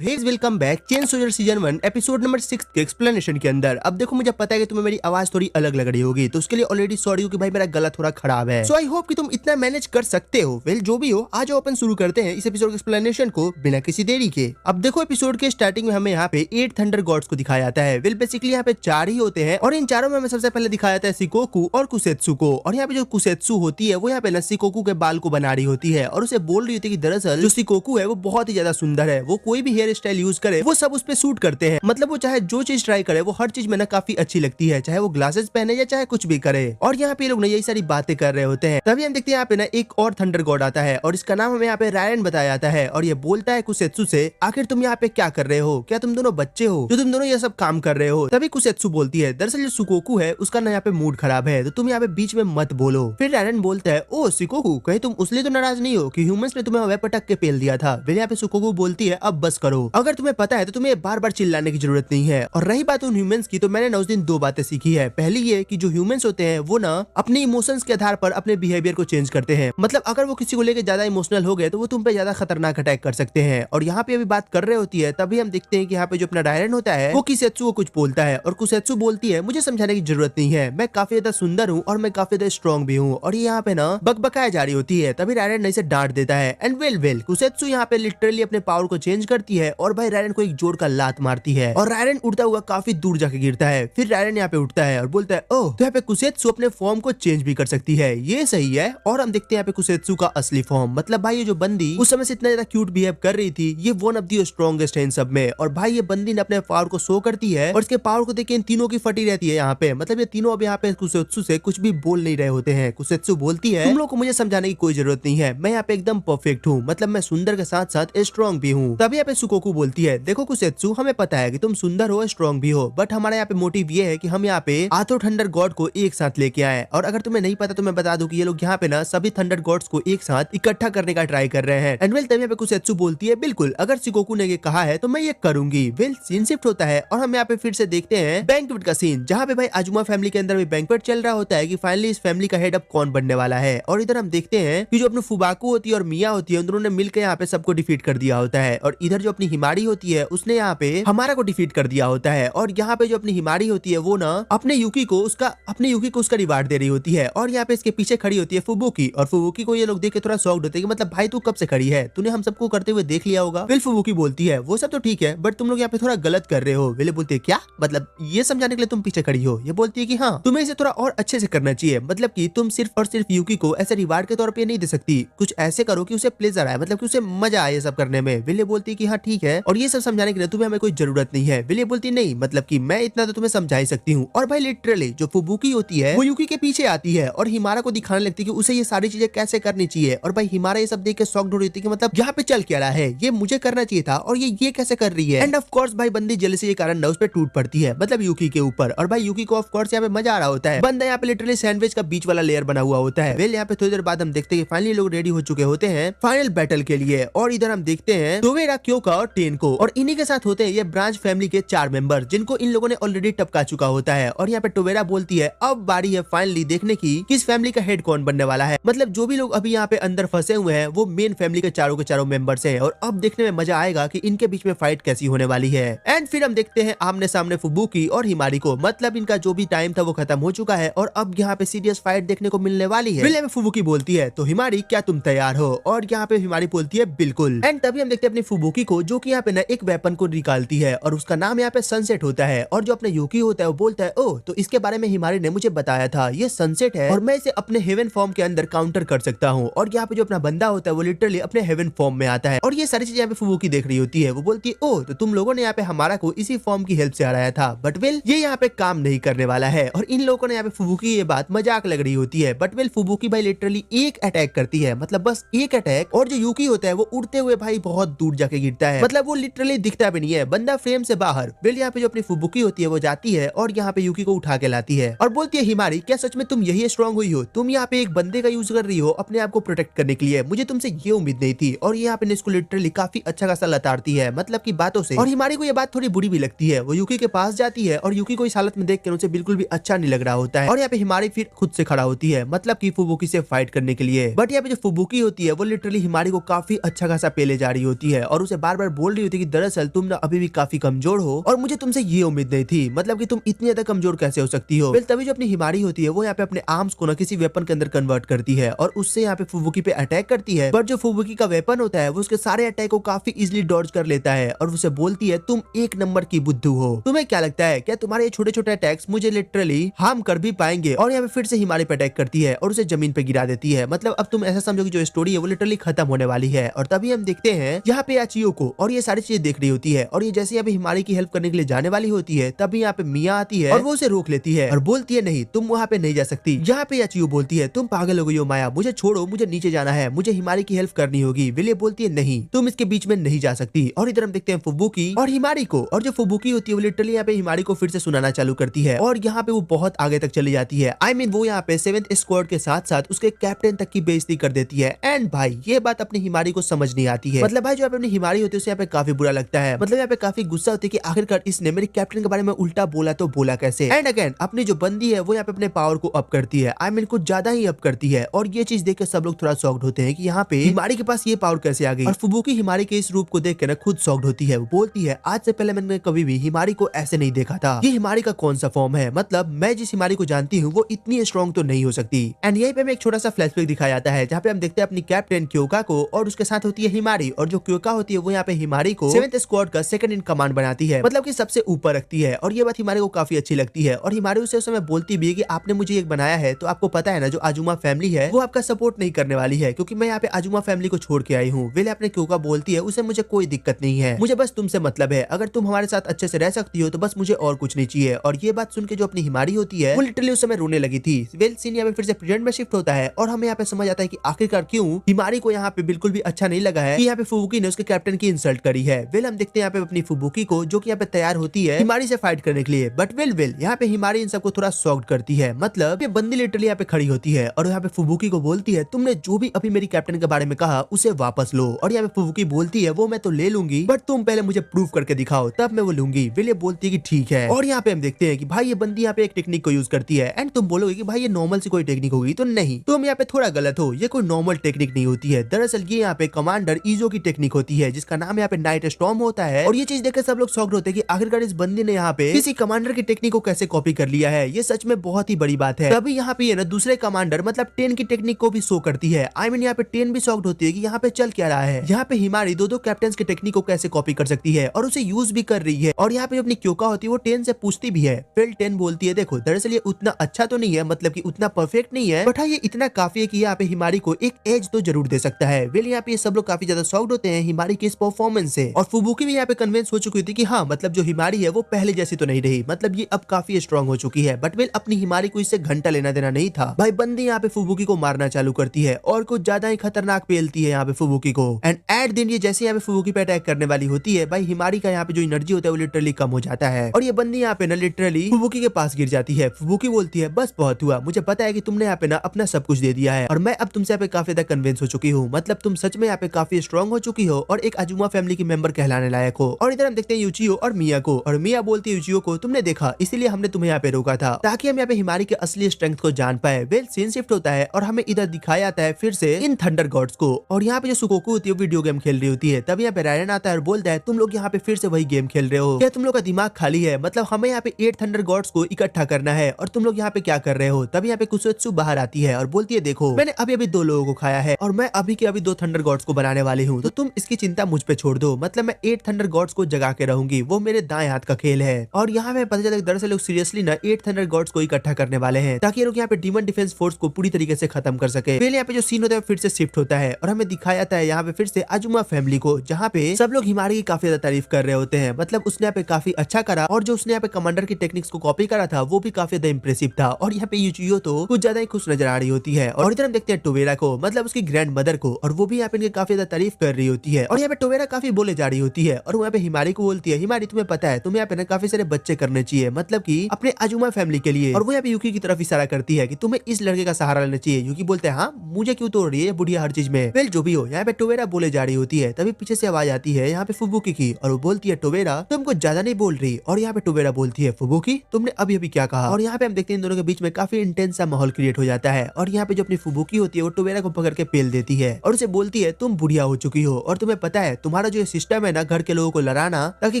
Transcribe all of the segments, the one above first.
Welcome back chain soldier season 1 episode number 6 के explanation के अंदर। अब देखो मुझे पता है कि तुम्हें मेरी आवाज थोड़ी अलग लग रही होगी, तो उसके लिए ऑलरेडी सॉरी कि भाई मेरा गला थोड़ा खराब है। सो आई होप कि तुम इतना मैनेज कर सकते हो। वेल जो भी हो, आ जाओ अपन शुरू करते हैं इस एपिसोड के एक्सप्लेनेशन को बिना किसी देरी के। अब देखो एपिसोड के स्टार्टिंग में हमें यहाँ पे 8 थंडर गॉड्स को दिखाया जाता है। वेल बेसिकली यहाँ पे 4 ही होते हैं और इन चारों में हमें सबसे पहले दिखाया जाता है शिकोकू और कुसेत्सु को। और यहाँ पे जो कुसेत्सु होती है वो यहाँ पे शिकोकू के बाल को बना रही होती है और उसे बोल रही होती है कि दरअसल जो शिकोकू है वो बहुत ही ज्यादा सुंदर है, वो कोई भी हेयर स्टाइल यूज करे वो सब उस पे सूट करते हैं। मतलब वो चाहे जो चीज ट्राई करे वो हर चीज में ना काफी अच्छी लगती है, चाहे वो ग्लासेस पहने या चाहे कुछ भी करे। और यहाँ पे लोग ना यही सारी बातें कर रहे होते हैं। तभी हम देखते हैं यहाँ पे ना एक और थंडर गॉड आता है और इसका नाम हमें यहाँ पे रायन बताया जाता है और ये बोलता है कुसेत्सु से, आखिर तुम यहाँ पे क्या कर रहे हो? क्या तुम दोनों बच्चे हो जो तुम दोनों ये सब काम कर रहे हो? तभी कुसेत्सु बोलती है, दरअसल जो शिकोकू है उसका ना यहाँ पे मूड खराब है, तो तुम यहाँ पे बीच में मत बोलो। फिर रायन बोलता है, ओ शिकोकू, कहीं तुम उसलिए तो नाराज नहीं हो कि ह्यूमंस ने तुम्हें पटक के पेल दिया था? फिर यहाँ पे शिकोकू बोलती है, अब बस करो, अगर तुम्हें पता है तो तुम्हें बार बार चिल्लाने की जरूरत नहीं है। और रही बात उन ह्यूमंस की, तो मैंने ना उस दिन 2 बातें सीखी है। पहली ये कि जो ह्यूमंस होते हैं वो ना अपने इमोशंस के आधार पर अपने बिहेवियर को चेंज करते हैं। मतलब अगर वो किसी को लेकर ज्यादा इमोशनल हो गए तो वो तुम पे ज्यादा खतरनाक अटैक कर सकते हैं। और यहाँ पे अभी बात कर रहे होती है, तभी हम देखते हैं कि यहाँ पे जो अपना रायन होता है वो कुसेत्सु को कुछ बोलता है और कुसेत्सु बोलती है, मुझे समझाने की जरूरत नहीं है, मैं काफी ज्यादा सुंदर हूँ और मैं काफी ज्यादा स्ट्रॉन्ग भी हूँ। और ये यहाँ पे ना बकबकाया जा रही होती है। तभी रायन इसे डांट देता है एंड वेल कुसेत्सु यहाँ पे लिटरली अपने पावर को चेंज करती है और भाई रायन को एक जोर का लात मारती है और रायन उड़ता हुआ काफी दूर जाके गिरता है। फिर रायन यहाँ पे उठता है और बोलता है, ओह, तो यहाँ पे कुसेत्सु अपने फॉर्म को चेंज भी कर सकती है, ये सही है। और हम देखते हैं यहाँ पे कुसेत्सु का असली फॉर्म। मतलब भाई ये जो बंदी उस समय से इतना ज्यादा क्यूट बिहेव कर रही थी, ये वन ऑफ द स्ट्रॉन्गेस्ट है इन सब में। और भाई ये बंदी ने अपने पावर को शो करती है और इसके पावर को देख इन तीनों की फटी रहती है यहाँ पे। मतलब ये तीनों अब यहाँ पे कुसेत्सु से कुछ भी बोल नहीं रहे होते हैं। कुसेत्सु बोलती है, तुम लोग को मुझे समझाने की कोई जरूरत नहीं है, मैं यहाँ पे एकदम परफेक्ट हूँ, मतलब मैं सुंदर के साथ साथ स्ट्रॉन्ग भी हूँ। तभी यहाँ पे शिकोकू बोलती है, देखो कुसेत्सु, हमें पता है कि तुम सुंदर हो, स्ट्रॉन्ग भी हो, बट हमारा यहाँ पे मोटिव ये है कि हम यहाँ पे आठों थंडर गॉड को एक साथ लेके आए। और अगर तुम्हें नहीं पता तो मैं बता दूं कि ये लोग यहाँ पे ना सभी थंडर गॉड्स को एक साथ इकट्ठा करने का ट्राई कर रहे हैं। एंड वेल तभी यहाँ पे कुसेत्सु बोलती है, बिल्कुल, अगर शिकोकू ने ये कहा है तो मैं ये करूंगी। वेल सीन शिफ्ट होता है और हम यहाँ पे फिर से देखते हैं बैंक्वेट का सीन, जहाँ पे भाई आजुमा फैमिली के अंदर भी बैंक्वेट चल रहा होता है कि फाइनली इस फैमिली का हेड अब कौन बनने वाला है। और इधर हम देखते हैं कि जो अपनी फुबाकू होती है और मिया होती है, उन दोनों ने मिलकर यहाँ पे सबको डिफीट कर दिया होता है। और इधर जो अपनी हिमारी होती है उसने यहाँ पे हमारा को डिफीट कर दिया होता है। और यहाँ पे जो अपनी हिमारी होती है वो ना अपने यूकी को उसका रिवार्ड दे रही होती है। और यहाँ पे इसके पीछे खड़ी होती है फुबुकी और फुबुकी को ये लोग देख के थोड़ा शॉक्ड होते हैं कि मतलब भाई तू कब से खड़ी है, तूने हम सबको करते हुए देख लिया होगा। फिर फुबुकी बोलती है, वो सब तो ठीक है बट तुम लोग यहाँ पे थोड़ा गलत कर रहे हो। वेले बोलती है, क्या मतलब? ये समझाने के लिए तुम पीछे खड़ी हो? ये बोलती है कि हाँ, तुम्हें इसे थोड़ा और अच्छे से करना चाहिए, मतलब कि तुम सिर्फ और सिर्फ यूकी को ऐसे रिवार्ड के तौर पे नहीं दे सकती, कुछ ऐसे करो कि उसे प्लेजर आए, मतलब कि उसे मजा आए ये सब करने में। विले बोलती है कि हाँ ठीक है, और ये सब समझाने के लिए तुम्हें हमें कोई जरूरत नहीं है। विले बोलती नहीं, मतलब कि मैं इतना तो तुम्हें समझा ही सकती हूँ। और भाई लिटरली जो फुबुकी होती है वो यूकी के पीछे आती है और हिमारा को दिखाने लगती है कि उसे ये सारी चीजें कैसे करनी चाहिए। और भाई हिमारा ये सब देख के शॉक्ड हो रही थी कि मतलब यहाँ पे चल क्या रहा है, ये मुझे करना चाहिए था और ये कैसे कर रही है। एंड ऑफ कोर्स भाई बंदी जेलसी के कारण उस पे टूट पड़ती है, मतलब यूकी के ऊपर। और भाई यूकी को ऑफ कोर्स यहाँ पे मजा आ रहा होता है, बंदा यहाँ पे लिटरली सैंडविच का बीच वाला लेयर बना हुआ होता है। वेल यहाँ पे थोड़ी देर बाद हम देखते हैं फाइनली लोग रेडी हो चुके होते हैं फाइनल बैटल के लिए। और इधर हम देखते हैं टोवेरा, क्योका और टेन को, और इन्हीं के साथ होते हैं ये ब्रांच फैमिली के 4 मेंबर जिनको इन लोगों ने ऑलरेडी टपका चुका होता है। और यहाँ पे टोवेरा बोलती है, अब बारी है फाइनली देखने की किस फैमिली का हेड कौन बनने वाला है। मतलब जो भी लोग अभी यहाँ पे अंदर फंसे हुए हैं वो मेन फैमिली के चारों मेंबर्स हैं और अब देखने में मजा आएगा कि इनके बीच में फाइट कैसी होने वाली है। एंड फिर हम देखते हैं आमने सामने फुबुकी और हिमारी को, मतलब इनका जो भी टाइम था वो खत्म हो चुका है और अब यहाँ पे सीरियस फाइट देखने को मिलने वाली है। फिर फुबुकी बोलती है, तो हिमारी क्या तुम तैयार हो? और यहाँ पे हिमारी बोलती है बिल्कुल। एंड तभी हम देखते हैं अपनी फुबुकी को, जो कि यहाँ पे ना एक वेपन को निकालती है और उसका नाम यहाँ पे सनसेट होता है। और जो अपने यूकी होता है वो बोलता है, ओह, तो इसके बारे में हिमारी ने मुझे बताया था, ये सनसेट है और मैं इसे अपने हेवन फॉर्म के अंदर काउंटर कर सकता हूँ। और यहाँ पे जो अपना बंदा होता है वो लिटरली अपने हेवन फॉर्म में आता है और ये सारी चीजें यहाँ पे फुबुकी देख रही होती है। वो बोलती है, ओह, तो तुम लोगों ने यहाँ पे हमारा को इसी फॉर्म की हेल्प से हराया था, बट वेल ये यहाँ पे काम नहीं करने वाला है। और इन लोगों ने यहाँ पे फुबुकी ये बात मजाक लग रही होती है, बट वेल फुबुकी भाई लिटरली एक अटैक करती है, मतलब बस एक अटैक, और जो यूकी होता है वो उड़ते हुए भाई बहुत दूर जाके गिरता है, मतलब वो लिटरली दिखता भी नहीं है, बंदा फ्रेम से बाहर। वेल यहाँ पे जो अपनी फुबुकी होती है वो जाती है और यहाँ पे यूकी को उठा के लाती है और बोलती है, हिमारी, क्या सच में तुम यही स्ट्रॉन्ग हुई हो? तुम यहाँ पे एक बंदे का यूज कर रही हो अपने आप को प्रोटेक्ट करने के लिए, मुझे तुमसे ये उम्मीद नहीं थी। और यहाँ पे इसको लिटरली काफी अच्छा खासा लताड़ती है, मतलब की बातों से। और हिमारी को ये बात थोड़ी बुरी भी लगती है, वो यूकी के पास जाती है और यूकी को इस हालत में देख कर उसे बिल्कुल भी अच्छा नहीं लग रहा होता है। और यहाँ पे हिमारी फिर खुद से खड़ा होती है, मतलब की फुबुकी से फाइट करने के लिए। बट यहाँ पे जो फुबुकी होती है वो लिटरली हिमारी को काफी अच्छा खासा पेले जा रही होती है और उसे बार बार बोल रही होती है कि दरअसल तुम ना अभी भी काफी कमजोर हो और मुझे तुमसे ये उम्मीद नहीं थी, मतलब कि तुम इतनी ज्यादा कमजोर कैसे हो सकती हो। फिर तभी जो अपनी हिमारी होती है वो यहाँ पे अपने आर्म्स को ना किसी वेपन के अंदर कन्वर्ट करती है और उससे यहाँ पे फुबुकी पे अटैक करती है, बट जो फुबुकी का वेपन होता है वो उसके सारे अटैक को काफी इजिली डॉज कर लेता है और उसे बोलती है तुम एक नंबर की बुद्धू हो। तुम्हें क्या लगता है, क्या तुम्हारे ये छोटे छोटे अटैक्स मुझे लिटरली हार्म कर भी पाएंगे? और यहाँ पे फिर से हिमारी पे अटैक करती है और उसे जमीन पे गिरा देती है। मतलब अब तुम ऐसा समझो कि जो स्टोरी है वो लिटरली खत्म होने वाली है। और तभी हम देखते हैं यहाँ पे याचियो को और ये सारी चीजें देख रही होती है और ये जैसे यहाँ पे हिमारी की हेल्प करने के लिए जाने वाली होती है तभी यहाँ पे मिया आती है और वो उसे रोक लेती है और बोलती है नहीं तुम वहाँ पे नहीं जा सकती। यहाँ पे याचियो बोलती है तुम पागल हो गई हो माया, मुझे छोड़ो, मुझे नीचे जाना है, मुझे हिमारी की हेल्प करनी होगी। विले बोलती है नहीं तुम इसके बीच में नहीं जा सकती। और इधर हम देखते हैं फुबुकी और हिमारी को, और जो फुबुकी होती है वो लिटरली यहाँ पे हिमारी को फिर से सुनाना चालू करती है और यहाँ पे वो बहुत आगे तक चली जाती है। I mean, वो यहाँ पे 7th स्क्वाड के साथ साथ उसके कैप्टन तक की बेइज्जती कर देती है। एंड भाई ये बात अपनी हिमारी को समझ नहीं आती है। मतलब भाई जो अपनी हिमारी होती है उसे यहाँ पे काफी बुरा लगता है। मतलब यहाँ पे काफी गुस्सा होती है कि आखिरकार इसने मेरे कैप्टन के बारे में उल्टा बोला तो बोला कैसे। एंड अगेन अपनी जो बंदी है वो यहाँ पे अपने पावर को अप करती है। I mean, कुछ ज्यादा ही अप करती है और ये चीज देख के सब लोग थोड़ा शॉक्ड होते हैं कि यहाँ पे हिमारी के पास ये पावर कैसे आ गई। और फुबुकी हिमारी के इस रूप को देख के ना खुद शॉक्ड होती है। वो बोलती है आज से पहले मैंने कभी भी हिमारी को ऐसे नहीं देखा था। ये हिमारी का कौन सा फॉर्म है, मतलब मैं जिस हिमारी को जानती हूँ वो इतनी स्ट्रॉन्ग तो नहीं हो सकती। एंड यहीं पे हमें एक छोटा सा फ्लैशबैक दिखाया जाता है जहाँ पे हम देखते हैं अपनी कैप्टन क्योका को और उसके साथ होती है हिमारी, और जो क्योका होती है वो यहाँ पे हिमारी को 7th स्क्वाड का सेकंड इन कमांड बनाती है, मतलब कि सबसे ऊपर रखती है। और ये बात हिमारी को काफी अच्छी लगती है और हिमारी उसे उस समय बोलती भी है कि आपने मुझे एक बनाया है तो आपको पता है ना जो आजुमा फैमिली है वो आपका सपोर्ट नहीं करने वाली है क्योंकि मैं यहाँ पे आजुमा फैमिली को छोड़ के आई हूँ। वेले अपने क्योका बोलती है उसे मुझे कोई दिक्कत नहीं है, मुझे बस तुमसे मतलब है, अगर तुम हमारे साथ अच्छे से रह सकती हो तो बस मुझे और कुछ नहीं चाहिए। और ये बात सुन के जो अपनी हिमारी होती है वो लिटरली उस समय रोने लगी थी। वेल सीन यहाँ पे फिर से प्रेजेंट में शिफ्ट होता है और हमें यहाँ पे समझ आता है कि आखिरकार क्यों हिमारी को यहाँ पे बिल्कुल भी अच्छा नहीं लगा है कि यहाँ पे फुबुकी ने उसके कैप्टन की इंसल्ट करी है। वेल हम देखते हैं यहाँ पे अपनी फुबुकी को जो कि यहाँ पे तैयार होती है हिमारी से फाइट करने के लिए, बट वेल यहाँ पे हिमारी इन सबको थोड़ा शॉक्ड करती है। मतलब ये बंदी लिटरली यहाँ पे खड़ी होती है और यहाँ पे फुबुकी को बोलती है तुमने जो भी अभी मेरी कैप्टन के बारे में कहा उसे वापस लो। और यहाँ पे फुबुकी बोलती है वो मैं तो ले लूंगी बट तुम पहले मुझे प्रूव करके दिखाओ तब मैं वो लूंगी। विले बोलती है कि ठीक है। और यहाँ पे हम देखते हैं कि भाई ये बंदी यहाँ पे एक टेक्निक को यूज करती है एंड तुम बोलोगे कि भाई ये नॉर्मल सी कोई टेक्निक होगी, तो नहीं, तुम यहाँ पे थोड़ा गलत हो, ये कोई नॉर्मल टेक्निक नहीं होती है। दरअसल ये यहाँ पे कमांडर ईजो की टेक्निक होती है जिसका नाम यहाँ पे नाइट स्टॉर्म होता है। और ये चीज देखकर सब लोग शॉक्ड होते हैं कि आखिरकार इस बंदी ने यहाँ पे किसी कमांडर की टेक्निक को कैसे कॉपी कर लिया है। ये सच में बहुत ही बड़ी बात है। तभी यहाँ पे ना दूसरे कमांडर मतलब 10 की टेक्निक को भी शो करती है। I mean, यहाँ पे 10 भी शॉक्ड होती है कि यहाँ पे चल क्या रहा है, यहाँ पे हिमारी दो कैप्टन की टेक्निक को कैसे कॉपी कर सकती है और उसे यूज भी कर रही है। और यहाँ पे अपनी क्योका होती है वो 10 से पूछती भी है। फिर 10 बोलती है देखो दरअसल ये उतना अच्छा तो नहीं है, मतलब कि उतना परफेक्ट नहीं है, बट हाँ ये इतना काफी है कि यहाँ पे हिमारी को एक एज तो जरूर दे सकता है। वेल यहाँ पे सब लोग काफी ज्यादा शॉक्ड होते हैं हिमारी की इस परफॉर्मेंस से। और फुबुकी भी यहाँ पे कन्विंस हो चुकी थी कि हाँ मतलब जो हिमारी है वो पहले जैसी तो नहीं रही, मतलब ये अब काफी स्ट्रॉन्ग हो चुकी है। बट वेल अपनी हिमारी को इससे घंटा लेना देना नहीं था। भाई बंदी यहाँ पे फुबुकी को मारना चालू करती है और कुछ ज्यादा ही खतरनाक पेलती है यहाँ पे फुबुकी को। एंड एट दिन ये जैसे यहाँ पे फुबुकी पे अटैक करने वाली होती है भाई हिमारी का यहाँ पे जो एनर्जी होता है वो लिटरली कम हो जाता है और ये बंदी यहाँ पे ना लिटरली फुबुकी के पास गिर जाती है। फुबुकी बोलती है बस बहुत हुआ, मुझे पता है कि तुमने यहाँ पे ना अपना सब कुछ दे दिया है और मैं अब तुमसे यहाँ पे काफी ज्यादा कन्विंस हो चुकी हूँ, मतलब तुम सच में यहाँ पे काफी स्ट्रॉन्ग हो चुकी हो और एक आजुमा फैमिली की मेंबर कहलाने लायक हो। और इधर हम देखते हैं यूचियो और मिया को, और मिया बोलती है यूचियो को तुमने देखा इसीलिए हमने तुम्हें यहाँ पे रोका था ताकि हम यहाँ पे हिमारी के असली स्ट्रेंथ को जान पाए। वेल सीन शिफ्ट होता है और हमें इधर दिखाया जाता है फिर से इन थंडर गॉड्स को, और यहाँ पे जो सुकोकू होती है वीडियो गेम खेल रही होती है। तब यहाँ पे रायन आता है और बोलता है तुम लोग यहाँ पे फिर से वही गेम खेल रहे हो, क्या तुम लोग का दिमाग खाली है, मतलब हमें यहाँ पे 8 थंडर गॉड्स को इकट्ठा करना है और तुम लोग यहाँ पे क्या कर रहे हो। तब यहाँ पे कुसुत्सु बाहर आती है और बोलती है देखो मैंने अभी अभी 2 लोगों को खाया है और मैं अभी के अभी 2 थंडर गॉड्स को बनाने वाली हूँ, तो तुम इसकी चिंता मुझ पे छोड़ दो, मतलब मैं 8 थंडर गॉड्स को जगा के रहूंगी, वो मेरे दाएं हाथ का खेल है। और यहाँ पे पता चला दरअसल लोग सीरियसली ना 8 थंडर गॉड्स को इकट्ठा करने वाले हैं ताकि लोग यहाँ पे डीमन डिफेंस फोर्स को पूरी तरीके से खत्म कर सके। पहले यहाँ पे जो सीन होता है फिर से शिफ्ट होता है और हमें दिखाया जाता है यहाँ पे फिर से आजुमा फैमिली को, जहाँ पे सब लोग हिमारी की काफी ज्यादा तारीफ कर रहे होते हैं, मतलब उसने यहाँ पे काफी अच्छा करा और जो उसने यहाँ पे कमांडर की टेक्निक्स को कॉपी करा था वो भी काफी ज्यादा इंप्रेसिव था। और यहाँ पे यूचियो तो कुछ ज्यादा ही खुश नजर आ रही होती है। और इधर हम देखते हैं टोवेरा को, मतलब उसकी ग्रैंड मदर को, और वो भी यहाँ पे इनकी काफी ज्यादा तारीफ कर रही होती है। और यहाँ पे टोवेरा काफी बोले जा रही होती है और वो यहाँ पे हिमारी को बोलती है हिमारी तुम्हें पता है तुम्हें यहाँ पे ना काफी सारे बच्चे करने चाहिए, मतलब की अपने आजुमा फैमिली के लिए। और वो यहाँ पे यूकी की तरफ इशारा करती है कि तुम्हें इस लड़के का सहारा लेना चाहिए। यूकी बोलते हैं हाँ मुझे क्यों तोड़ रही है बुढ़िया हर चीज में। वेल जो भी हो यहाँ पे टोवेरा बोले जा रही होती है। तभी पीछे से आवाज आती है यहाँ पे फुबुकी की और वो बोलती है टोवेरा तुम कुछ ज्यादा नहीं बोल रही। और यहाँ पे टोवेरा बोलती है फुबुकी तुमने अभी अभी क्या कहा। और यहाँ पे हम देखते हैं इन दोनों के बीच में काफी इंटेंस सा माहौल क्रिएट हो जाता है। और यहाँ पे जो अपनी फुबुकी होती है वो टोवेरा को पकड़ के पेल देती है और उसे बोलती है तुम बुढ़िया हो चुकी हो और तुम्हें पता है तुम्हारा जो सिस्टम है ना घर के लोगों को लड़ाना ताकि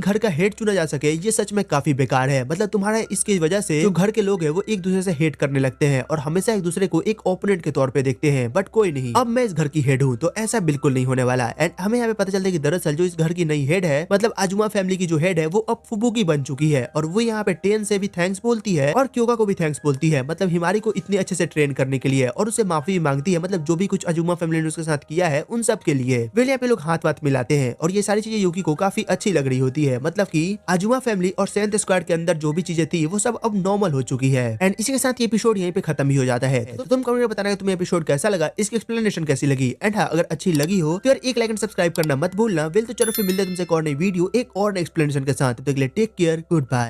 घर का हेड चुना जा सके, ये सच में काफी बेकार है। मतलब तुम्हारा इसकी वजह से जो घर के लोग है वो एक दूसरे से हेट करने लगते हैं और हमेशा एक दूसरे को एक ओपोनेंट के तौर पे देखते हैं। बट कोई नहीं, अब मैं इस घर की हेड हूँ तो ऐसा बिल्कुल नहीं होने वाला। एंड हमें यहाँ पे पता चलता है कि दरअसल जो इस घर की नई हेड है, मतलब आजुमा फैमिली की जो हेड है वो अब फुबुकी बन चुकी है और वो यहाँ पे टेन से भी थैंक्स बोलती है और क्योगा को भी थैंक्स बोलती है, मतलब हिमारी को इतने अच्छे से ट्रेन करने के लिए, और उसे माफी भी मांगती है, मतलब जो भी कुछ आजुमा फैमिली ने उसके साथ किया है उन सब के लिए। वे यहाँ पे लोग हाथ वाथ मिलाते हैं और ये सारी चीजें यूकी को काफी अच्छी लग रही होती है। मतलब कि आजुमा फैमिली और सेवेंथ स्क्वाड के अंदर जो भी चीजें थी वो सब अब नॉर्मल हो चुकी है। एंड इसी के साथ ये एपिसोड यहीं पे खत्म भी हो जाता है। तो तुम कमेंट में बताना तुम्हें एपिसोड कैसा लगा, इसकी एक्सप्लेनेशन कैसी लगी। एंड हाँ, अगर अच्छी लगी हो तो यार एक लाइक एंड सब्सक्राइब करना मत भूलना। वेल तो चलो फिर मिलते हैं तुमसे एक और नई वीडियो एक और एक्सप्लेनेशन के साथ। तब तक के लिए टेक केयर, गुड बाय।